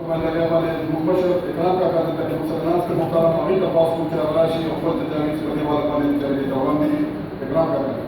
المباشر إكرام كاكا تنتهي مسلمات المحترم عميد الباص كنت أغراشي وقلت الجامعة سبتي والقانون الجامعي دوامي إكرام كاكا.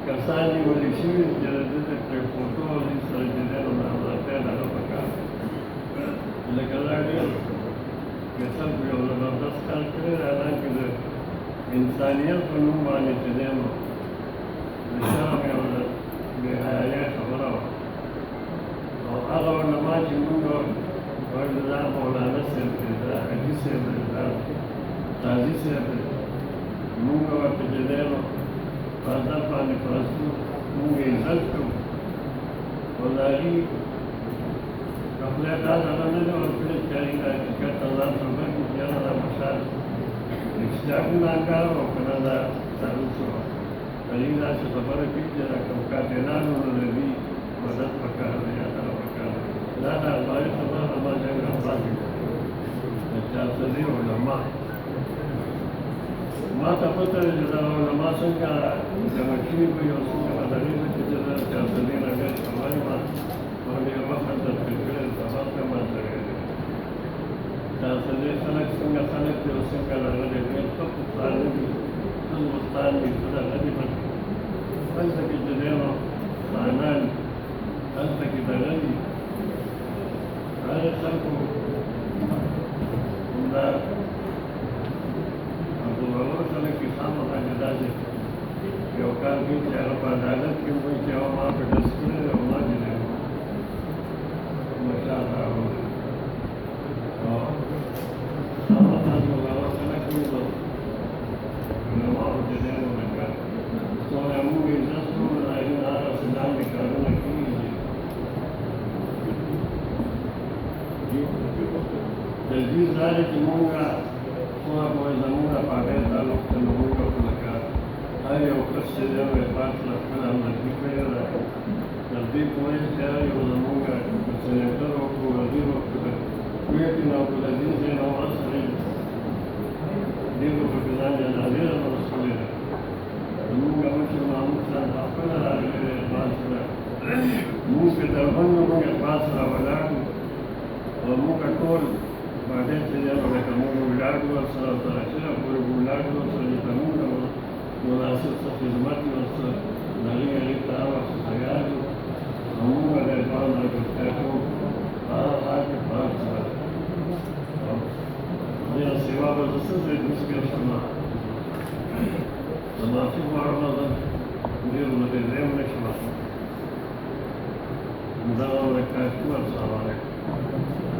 کسان نیولې شوي چې د ده د پرې فوټو او دې سره چې دی نو نامراتۍ دغه پکار لکه دا ډېر مثل یو زبردست کار کړی دی حالانکې د انسانیت په نوم باندې چې دی نو د شرم یو د بېحیایۍ خبره وه او هغه علما چې موږ وایو دا مولانا صاحب دی دا حاجي صاحب دی دا قاضي صاحب دی موږ ورته چې دی نو په ادب باندې پرستو موږ یې عزت کوو او د هغې خپله دا دغه نه ده ورکړې چې هغې د حقیقت ته ځان خبر کړي چې یاره دا مشال رښتیا ګناهګار او که نه دا ثابت شوه هغې داسې خبره کوي چې دا کوم کاتلانو نو د دې مدد پکار دی یا دغه پکار دی دا د افغاني خبره د ما جنګ افغاني د چارسدي علما ما ته پته ده چې دا علما څنګه جمع شوي وي او څنګه به د هغې څخه چې د چارسدي نه ډېر خبرې ما ډېر وخت تدبیر کړی سبق مې ما سره دی چارسدي خلک څنګه خلک دي او څنګه د هغه ډېر ښه پښتانه دي ښه دوستان دي ښه د هغه دي هلته کې چې دی نو خانان هلته کې دغه دي هغه خلکو همدا عبدالغفور خلک کې خامخا چې داسې یو کار کوي چې هغه په عدالت کې وایي چې هغه ما په ډز کړی دی او ما چې دی مشال راوړی او خامخا عبدالغفور خلک وي نو علماو چې دی نو لکه څومره موږ عزت کوو د هغې نه هغسې لاندې کارونه کېږي تجویز دا دی چې موږ څومره پورې زموږ د پاکۍ تعلق ته نو موږ لکه هر یو کس چې دی نو اخلاص له خپله همدردي کړې ده تر دې پورې چې هر یو زموږ سینیټر وکړو وزیر وکړو د کویت نه او عبدالعزیز دی نو اصلي دې به پکې ځان جنازې رارسولې ده زموږ مشر محمود صاحب خپله راغلی دی اقبال سره موږ که دربند نو موږ اقبال سره ولاړ وو او موږ ټول باندې چې دی نو لکه موږ ولاړ وو ورسره او تر اخره پورې به ولاړ وو ورسره چې زموږ د مناسب څه خدمت وي ورسره د هغې ته هغه وخت تیار وو او موږ به د اقبال ملګرتیا کوو په هغه حال کې په هر څه دې نه سوا به زه څه ځای دوست پېښ شوم زه معافي غواړم زه ډېر مدریم نه شم دغه ورته کافي وه. السلام علیکم.